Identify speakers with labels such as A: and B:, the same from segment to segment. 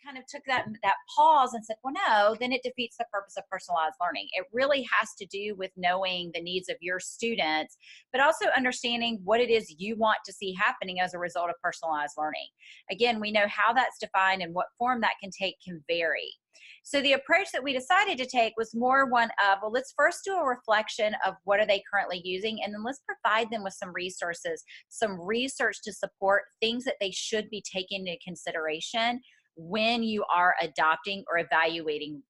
A: kind of took that pause and said, well, no, then it defeats the purpose of personalized learning. It really has to do with knowing the needs of your students, but also understanding what it is you want to see happening as a result of personalized learning. Again, we know how that's defined and what form that can take can vary. So the approach that we decided to take was more one of, well, let's first do a reflection of what are they currently using, and then let's provide them with some resources, some research to support things that they should be taking into consideration when you are adopting or evaluating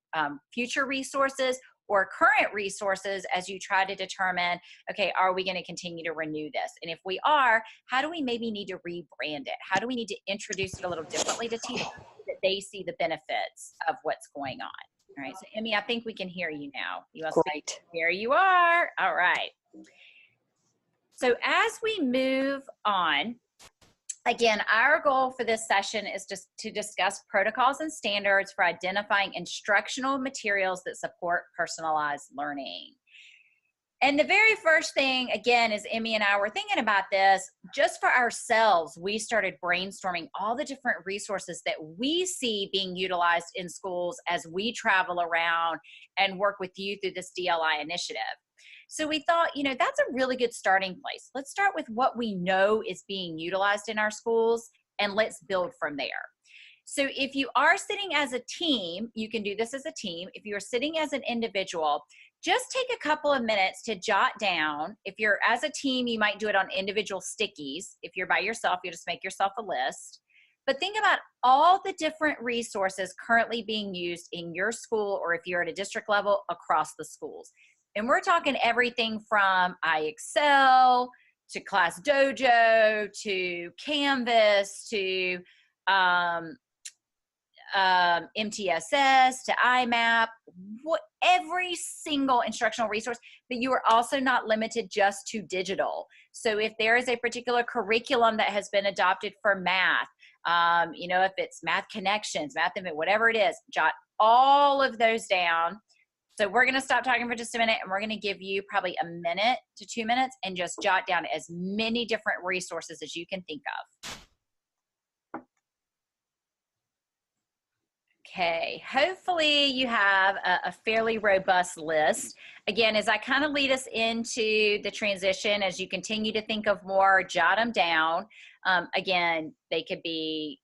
A: future resources or current resources as you try to determine, okay, are we going to continue to renew this? And if we are, how do we maybe need to rebrand it? How do we need to introduce it a little differently to teachers so that they see the benefits of what's going on? All right, so Emmy, I think we can hear you now. You all
B: Great.
A: Here you are. All right. So as we move on, again, our goal for this session is just to discuss protocols and standards for identifying instructional materials that support personalized learning. And the very first thing, again, is Emmy and I were thinking about this, just for ourselves, we started brainstorming all the different resources that we see being utilized in schools as we travel around and work with you through this DLI initiative. So we thought, you know, that's a really good starting place. Let's start with what we know is being utilized in our schools, and let's build from there. So if you are sitting as a team, you can do this as a team. If you're sitting as an individual, just take a couple of minutes to jot down. If you're as a team, you might do it on individual stickies. If you're by yourself, you just make yourself a list. But think about all the different resources currently being used in your school, or if you're at a district level, across the schools. And we're talking everything from iExcel to Class Dojo to Canvas to MTSS to IMAP, every single instructional resource, but you are also not limited just to digital. So if there is a particular curriculum that has been adopted for math, you know, if it's Math Connections, Math Invent, whatever it is, jot all of those down. So we're going to stop talking for just a minute, and we're going to give you probably a minute to 2 minutes and just jot down as many different resources as you can think of. Okay, hopefully you have a fairly robust list. Again, as I kind of lead us into the transition, as you continue to think of more, jot them down. Again, they could be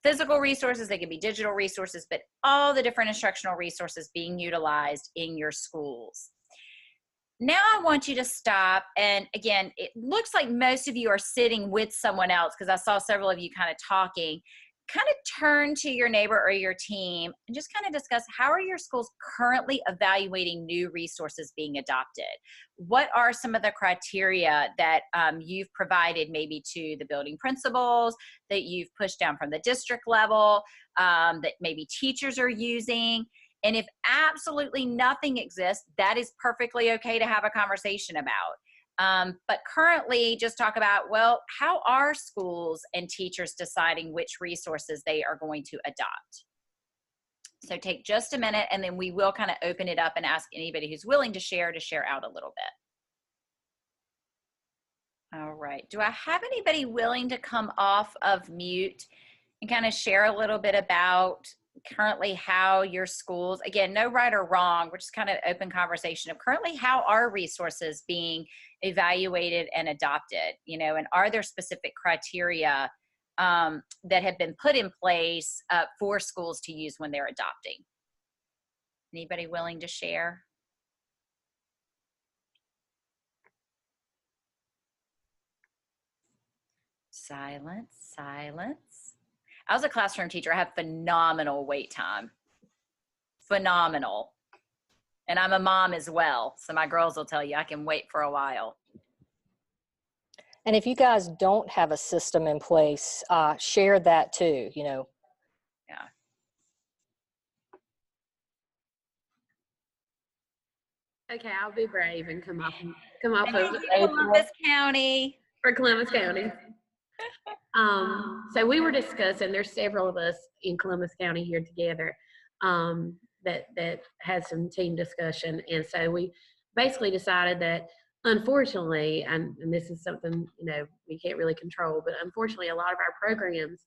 A: physical resources, they could be digital resources, but all the different instructional resources being utilized in your schools. Now I want you to stop, and again, it looks like most of you are sitting with someone else because I saw several of you kind of talking. Kind of turn to your neighbor or your team and just kind of discuss, how are your schools currently evaluating new resources being adopted? What are some of the criteria that you've provided maybe to the building principals, that you've pushed down from the district level, that maybe teachers are using? And if absolutely nothing exists, that is perfectly okay to have a conversation about. But currently, just talk about, well, how are schools and teachers deciding which resources they are going to adopt? So take just a minute, and then we will kind of open it up and ask anybody who's willing to share out a little bit. All right. Do I have anybody willing to come off of mute and kind of share a little bit about currently how your schools, again, no right or wrong, we're just kind of open conversation of currently how are resources being evaluated and adopted, you know, and are there specific criteria that have been put in place for schools to use when they're adopting? Anybody willing to share? Silence, silence. I was a classroom teacher. I have phenomenal wait time. Phenomenal. And I'm a mom as well. So my girls will tell you I can wait for a while.
B: And if you guys don't have a system in place, share that too, you know.
A: Yeah.
C: Okay, I'll be brave and come off over
A: Columbus County.
C: For Columbus County. So we were discussing, there's several of us in Columbus County here together that had some team discussion. And so we basically decided that, unfortunately, and this is something, you know, we can't really control, but unfortunately a lot of our programs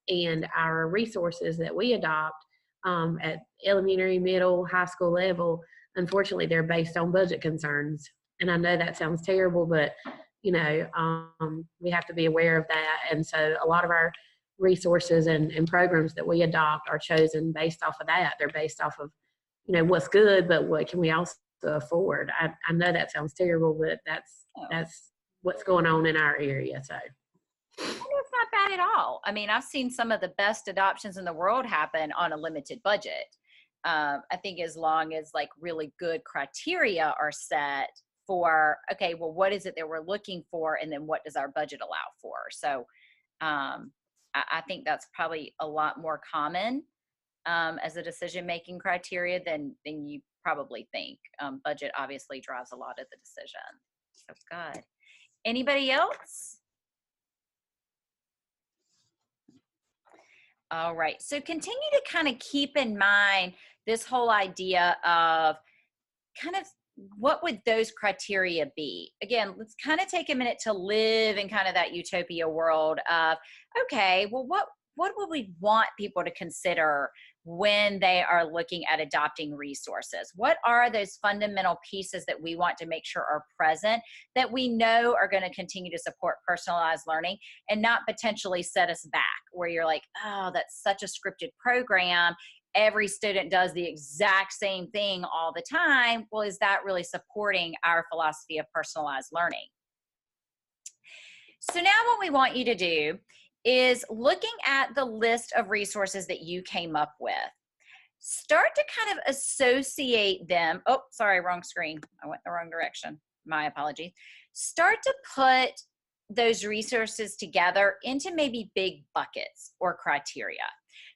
C: and our resources that we adopt at elementary, middle, high school level, unfortunately, they're based on budget concerns. And I know that sounds terrible, but we have to be aware of that. And so a lot of our resources and programs that we adopt are chosen based off of that. They're based off of, what's good, but what can we also afford? I know that sounds terrible, but that's what's going on in our area. So
A: it's not bad at all. I mean, I've seen some of the best adoptions in the world happen on a limited budget. I think as long as like really good criteria are set for, okay, well, what is it that we're looking for? And then what does our budget allow for? So I think that's probably a lot more common as a decision-making criteria than you probably think. Budget obviously drives a lot of the decision. So good. Anybody else? All right. So continue to kind of keep in mind this whole idea of kind of what would those criteria be? Again, let's kind of take a minute to live in kind of that utopia world of, okay, well, what would we want people to consider when they are looking at adopting resources? What are those fundamental pieces that we want to make sure are present that we know are going to continue to support personalized learning and not potentially set us back where you're like, oh, that's such a scripted program. Every student does the exact same thing all the time. Well, is that really supporting our philosophy of personalized learning? So now what we want you to do is looking at the list of resources that you came up with. Start to kind of associate them. Oh, sorry, wrong screen. I went the wrong direction. My apology. Start to put those resources together into maybe big buckets or criteria.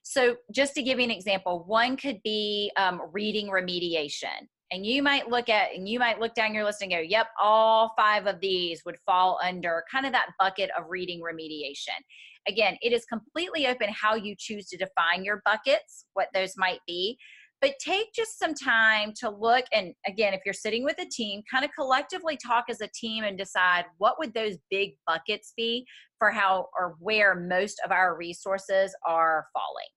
A: So just to give you an example, one could be reading remediation. And you might look down your list and go, yep, all 5 of these would fall under kind of that bucket of reading remediation. Again, it is completely open how you choose to define your buckets, what those might be. But take just some time to look, and again, if you're sitting with a team, kind of collectively talk as a team and decide what would those big buckets be for how or where most of our resources are falling.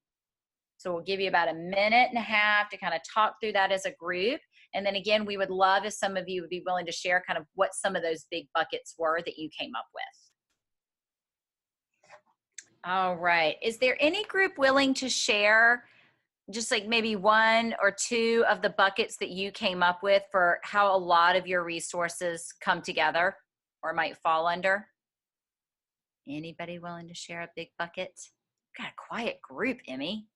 A: So we'll give you about a minute and a half to kind of talk through that as a group. And then again, we would love if some of you would be willing to share kind of what some of those big buckets were that you came up with. All right. Is there any group willing to share just like maybe 1 or 2 of the buckets that you came up with for how a lot of your resources come together or might fall under? Anybody willing to share a big bucket? Got a quiet group, Emmy.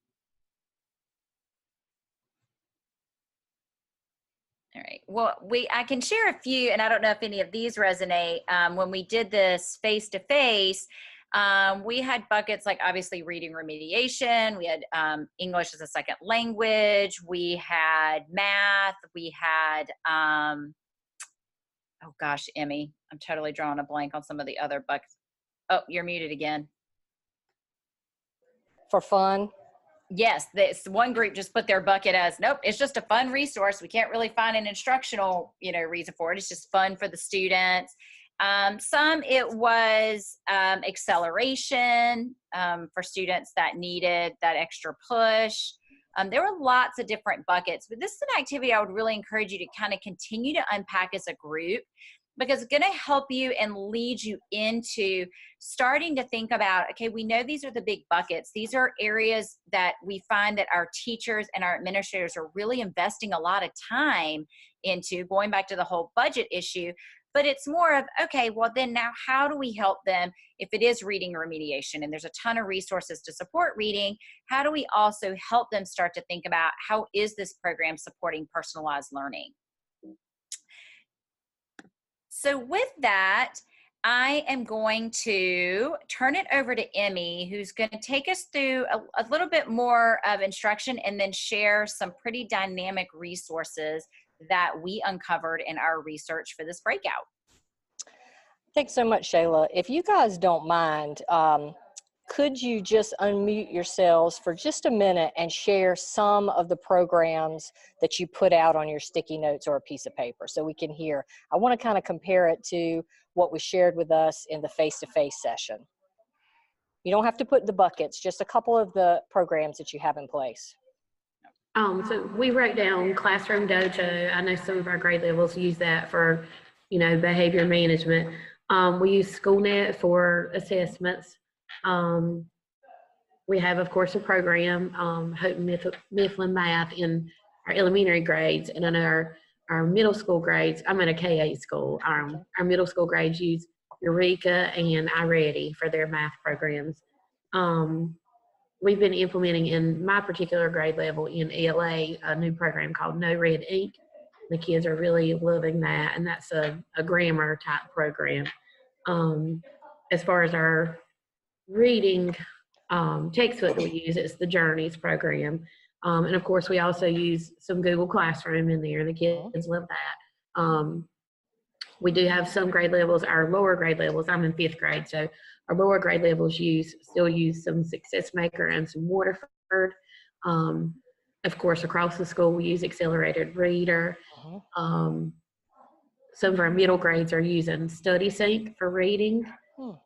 A: All right. Well, I can share a few, and I don't know if any of these resonate. When we did this face-to-face, we had buckets like obviously reading remediation. We had English as a second language. We had math. We had, oh gosh, Emmy, I'm totally drawing a blank on some of the other buckets. Oh, you're muted again.
B: For fun.
A: Yes, this one group just put their bucket as, nope, it's just a fun resource. We can't really find an instructional, reason for it. It's just fun for the students. Some it was acceleration for students that needed that extra push. There were lots of different buckets, but this is an activity I would really encourage you to kind of continue to unpack as a group, because it's going to help you and lead you into starting to think about, okay, we know these are the big buckets. These are areas that we find that our teachers and our administrators are really investing a lot of time into, going back to the whole budget issue. But it's more of, okay, well then now how do we help them if it is reading remediation and there's a ton of resources to support reading? How do we also help them start to think about how is this program supporting personalized learning? So with that, I am going to turn it over to Emmy, who's going to take us through a little bit more of instruction and then share some pretty dynamic resources that we uncovered in our research for this breakout.
B: Thanks so much, Shayla. If you guys don't mind, could you just unmute yourselves for just a minute and share some of the programs that you put out on your sticky notes or a piece of paper so we can hear? I want to kind of compare it to what was shared with us in the face-to-face session. You don't have to put the buckets, just a couple of the programs that you have in place.
C: So we wrote down Classroom Dojo. I know some of our grade levels use that for, behavior management. We use SchoolNet for assessments. We have, of course, a program, Houghton Mifflin Math in our elementary grades, and I know our middle school grades. I'm at a K-8 school. Our middle school grades use Eureka and iReady for their math programs. We've been implementing in my particular grade level in ELA a new program called No Red Ink. The kids are really loving that, and that's a grammar type program. As far as our reading textbook that we use, it's the Journeys program. And of course, we also use some Google Classroom in there. The kids love that. We do have some grade levels, our lower grade levels, I'm in 5th grade, so our lower grade levels still use some Success Maker and some Waterford. Of course, across the school, we use Accelerated Reader. Some of our middle grades are using Study Sync for reading,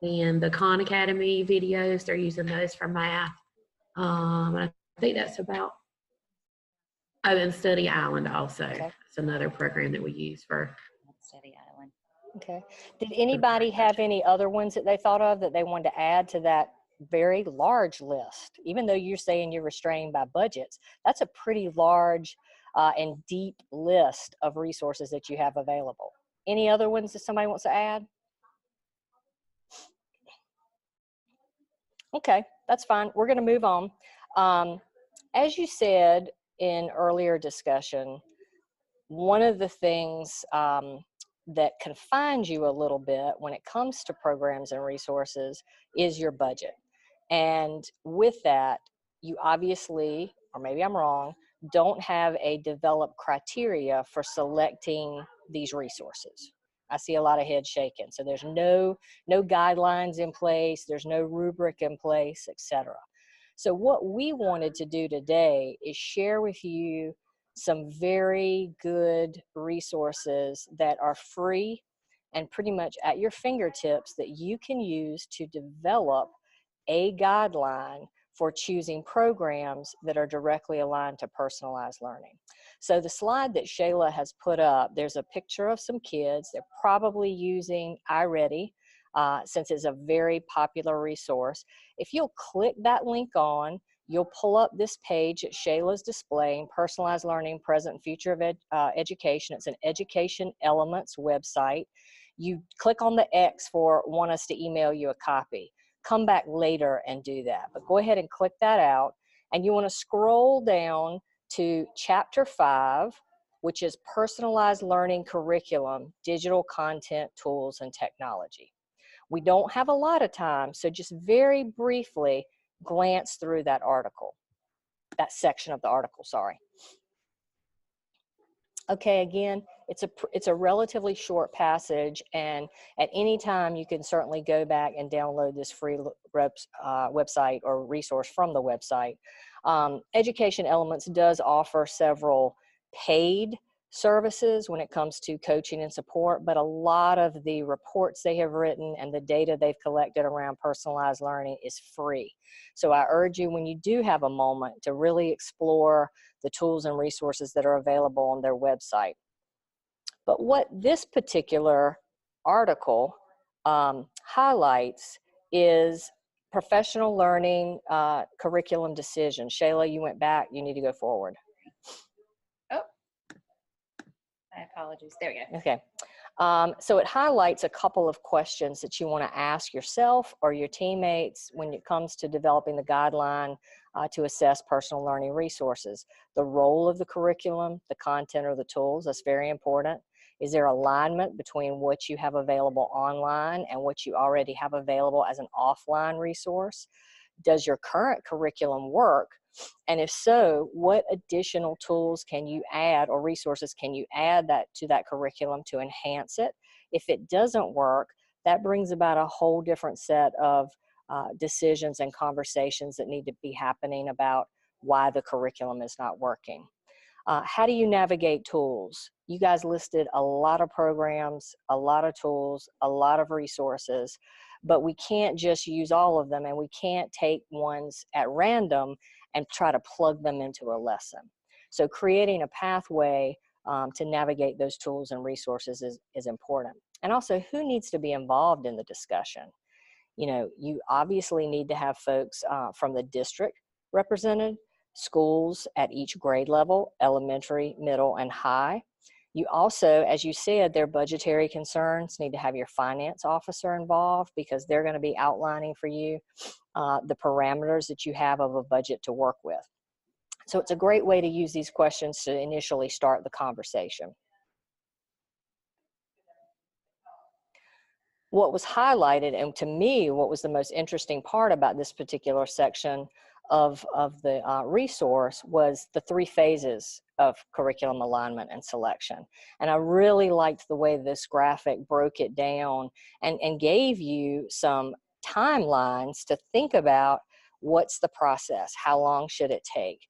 C: and the Khan Academy videos, they're using those for math. I think that's about, and Study Island also.
B: Okay.
C: It's another program that we use for
A: Study Island.
B: Okay. Did anybody have any other ones that they thought of that they wanted to add to that very large list? Even though you're saying you're restrained by budgets, that's a pretty large and deep list of resources that you have available. Any other ones that somebody wants to add? Okay, that's fine. We're going to move on. As you said in earlier discussion, one of the things that confines you a little bit when it comes to programs and resources is your budget. And with that, you obviously, or maybe I'm wrong, don't have a developed criteria for selecting these resources. I see a lot of heads shaking. So there's no guidelines in place, there's no rubric in place, etc. So what we wanted to do today is share with you some very good resources that are free and pretty much at your fingertips that you can use to develop a guideline for choosing programs that are directly aligned to personalized learning. So the slide that Shayla has put up, there's a picture of some kids. They're probably using iReady since it's a very popular resource. If you'll click that link on, you'll pull up this page that Shayla's displaying, Personalized Learning, Present and Future of Education. It's an Education Elements website. You click on the X for want us to email you a copy. Come back later and do that. But go ahead and click that out. And you want to scroll down to Chapter 5, which is Personalized Learning Curriculum, Digital Content, Tools, and Technology. We don't have a lot of time, so just very briefly glance through that article, that section of the article, sorry. Okay, again, it's a relatively short passage, and at any time you can certainly go back and download this free website or resource from the website. Education Elements does offer several paid services when it comes to coaching and support, but a lot of the reports they have written and the data they've collected around personalized learning is free. So I urge you, when you do have a moment, to really explore the tools and resources that are available on their website. But what this particular article highlights is professional learning curriculum decisions. Shayla, you went back, you need to go forward.
A: My apologies. There we go.
B: Okay. So it highlights a couple of questions that you want to ask yourself or your teammates when it comes to developing the guideline to assess personal learning resources. The role of the curriculum, the content, or the tools, that's very important. Is there alignment between what you have available online and what you already have available as an offline resource? Does your current curriculum work? And if so, what additional tools can you add or resources can you add to that curriculum to enhance it? If it doesn't work, that brings about a whole different set of decisions and conversations that need to be happening about why the curriculum is not working. How do you navigate tools? You guys listed a lot of programs, a lot of tools, a lot of resources, but we can't just use all of them, and we can't take ones at random and try to plug them into a lesson. So creating a pathway to navigate those tools and resources is important. And also, who needs to be involved in the discussion? You know, you obviously need to have folks from the district represented, schools at each grade level, elementary, middle, and high. You also, as you said, their budgetary concerns, need to have your finance officer involved, because they're going to be outlining for you the parameters that you have of a budget to work with. So it's a great way to use these questions to initially start the conversation. What was highlighted, and to me, what was the most interesting part about this particular section of the resource, was the 3 phases of curriculum alignment and selection. And I really liked the way this graphic broke it down and gave you some timelines to think about. What's the process? How long should it take?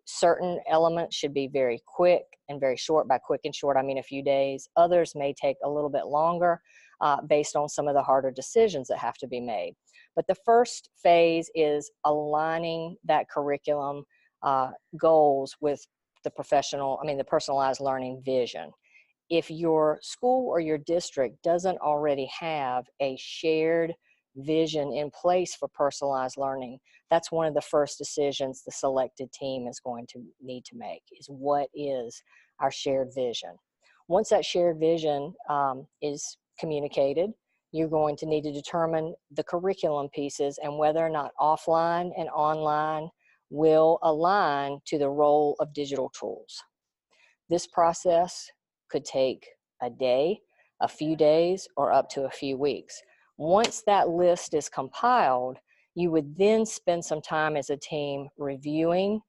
B: Certain elements should be very quick and very short. By quick and short, I mean a few days. Others may take a little bit longer based on some of the harder decisions that have to be made. But the first phase is aligning that curriculum goals with the personalized learning vision. If your school or your district doesn't already have a shared vision in place for personalized learning, that's one of the first decisions the selected team is going to need to make, is what is our shared vision. Once that shared vision is communicated, you're going to need to determine the curriculum pieces and whether or not offline and online will align to the role of digital tools. This process could take a day, a few days, or up to a few weeks. Once that list is compiled, you would then spend some time as a team reviewing,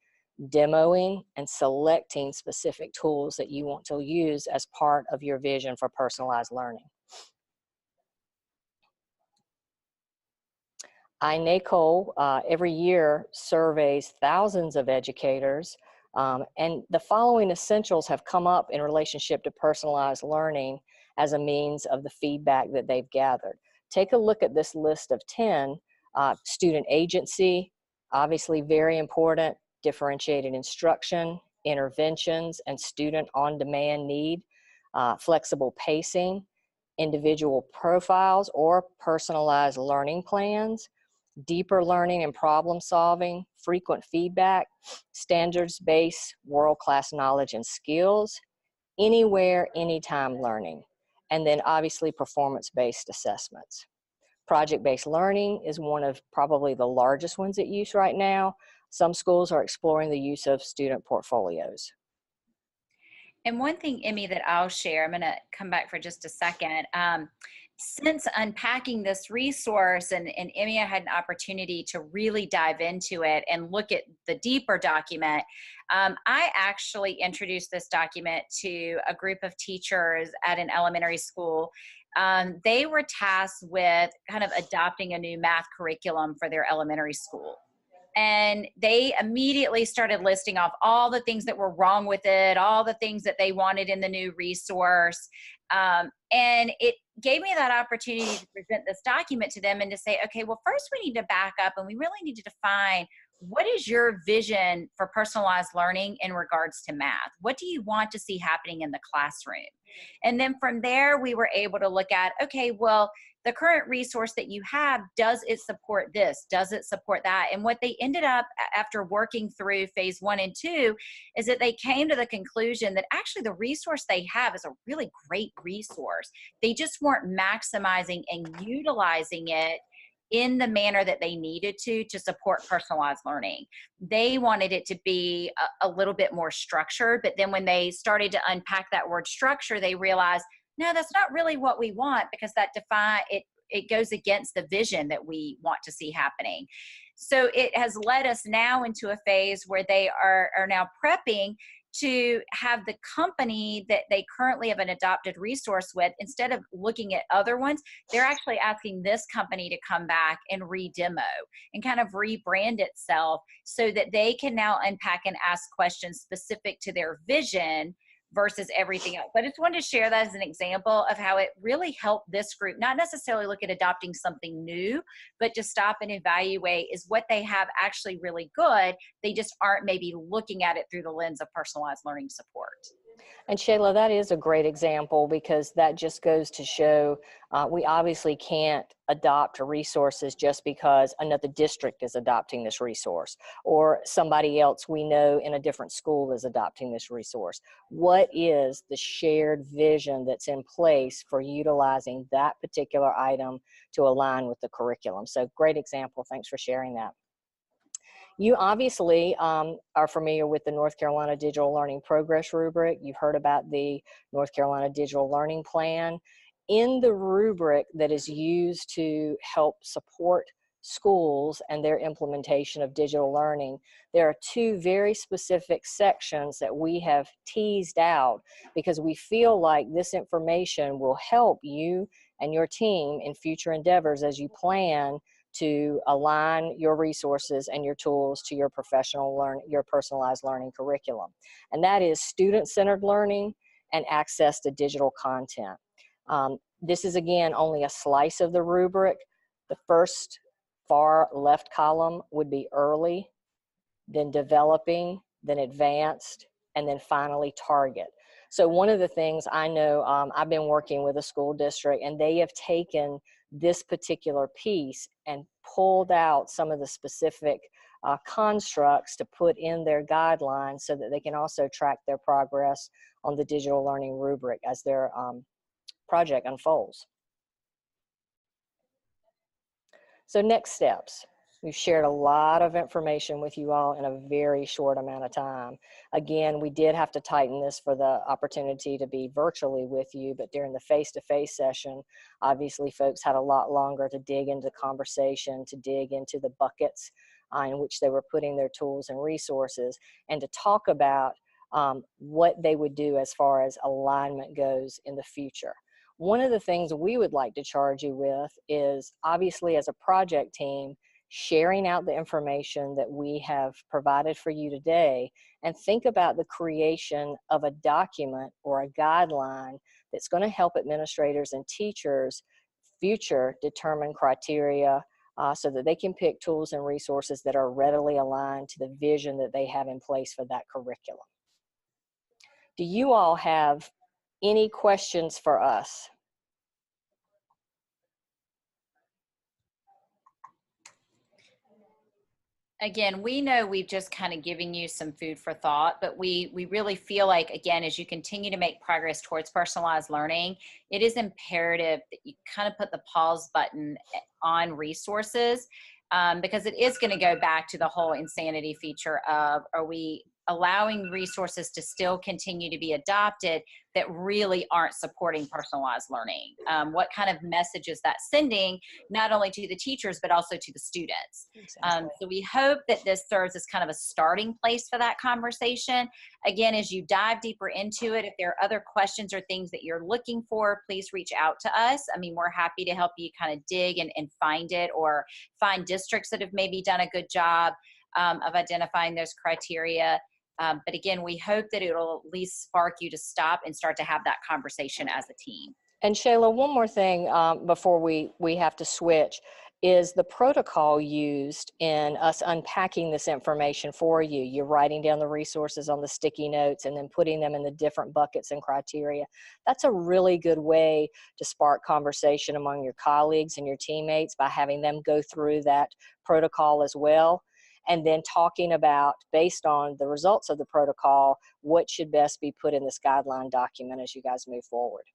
B: demoing, and selecting specific tools that you want to use as part of your vision for personalized learning. NACOL every year surveys thousands of educators, and the following essentials have come up in relationship to personalized learning as a means of the feedback that they've gathered. Take a look at this list of 10. Student agency, obviously very important. Differentiated instruction, interventions, and student on-demand need. Flexible pacing, individual profiles or personalized learning plans, deeper learning and problem solving, frequent feedback, standards-based world-class knowledge and skills, anywhere, anytime learning, and then obviously performance-based assessments. Project-based learning is one of probably the largest ones at use right now. Some schools are exploring the use of student portfolios.
A: And one thing, Emmy, that I'll share, I'm going to come back for just a second. Since unpacking this resource, and Emmy had an opportunity to really dive into it and look at the deeper document, I actually introduced this document to a group of teachers at an elementary school. They were tasked with kind of adopting a new math curriculum for their elementary school. And they immediately started listing off all the things that were wrong with it, all the things that they wanted in the new resource. And it gave me that opportunity to present this document to them and to say, okay, well, first we need to back up and we really need to define, what is your vision for personalized learning in regards to math? What do you want to see happening in the classroom? And then from there, we were able to look at, okay, well, the current resource that you have, does it support this? Does it support that? And what they ended up, after working through phase 1 and 2, is that they came to the conclusion that actually the resource they have is a really great resource. They just weren't maximizing and utilizing it in the manner that they needed to support personalized learning. They wanted it to be a little bit more structured, but then when they started to unpack that word structure, they realized, no, that's not really what we want, because that it goes against the vision that we want to see happening. So it has led us now into a phase where they are now prepping to have the company that they currently have an adopted resource with, instead of looking at other ones, they're actually asking this company to come back and re-demo and kind of rebrand itself so that they can now unpack and ask questions specific to their vision versus everything else. But I just wanted to share that as an example of how it really helped this group not necessarily look at adopting something new, but to stop and evaluate, is what they have actually really good? They just aren't maybe looking at it through the lens of personalized learning support.
B: And Shayla, that is a great example, because that just goes to show we obviously can't adopt resources just because another district is adopting this resource or somebody else we know in a different school is adopting this resource. What is the shared vision that's in place for utilizing that particular item to align with the curriculum? So great example. Thanks for sharing that. You obviously are familiar with the North Carolina Digital Learning Progress Rubric. You've heard about the North Carolina Digital Learning Plan. In the rubric that is used to help support schools and their implementation of digital learning, there are two very specific sections that we have teased out because we feel like this information will help you and your team in future endeavors as you plan to align your resources and your tools to your your personalized learning curriculum. And that is student-centered learning and access to digital content. This is, again, only a slice of the rubric. The first far left column would be early, then developing, then advanced, and then finally target. So one of the things I know, I've been working with a school district, and they have taken this particular piece and pulled out some of the specific constructs to put in their guidelines so that they can also track their progress on the digital learning rubric as their project unfolds. So next steps. We've shared a lot of information with you all in a very short amount of time. Again, we did have to tighten this for the opportunity to be virtually with you, but during the face-to-face session, obviously folks had a lot longer to dig into the conversation, to dig into the buckets in which they were putting their tools and resources, and to talk about what they would do as far as alignment goes in the future. One of the things we would like to charge you with is, obviously as a project team, sharing out the information that we have provided for you today, and think about the creation of a document or a guideline that's going to help administrators and teachers future determine criteria so that they can pick tools and resources that are readily aligned to the vision that they have in place for that curriculum. Do you all have any questions for us?
A: Again, we know we've just kind of given you some food for thought, but we really feel like, again, as you continue to make progress towards personalized learning, it is imperative that you kind of put the pause button on resources, because it is going to go back to the whole insanity feature of, are we allowing resources to still continue to be adopted that really aren't supporting personalized learning? What kind of message is that sending, not only to the teachers, but also to the students?
B: Exactly.
A: So we hope that this serves as kind of a starting place for that conversation. Again, as you dive deeper into it, if there are other questions or things that you're looking for, please reach out to us. I mean, we're happy to help you kind of dig and find it, or find districts that have maybe done a good job of identifying those criteria. But again, we hope that it'll at least spark you to stop and start to have that conversation as a team.
B: And Shayla, one more thing before we have to switch is the protocol used in us unpacking this information for you. You're writing down the resources on the sticky notes and then putting them in the different buckets and criteria. That's a really good way to spark conversation among your colleagues and your teammates by having them go through that protocol as well, and then talking about, based on the results of the protocol, what should best be put in this guideline document as you guys move forward.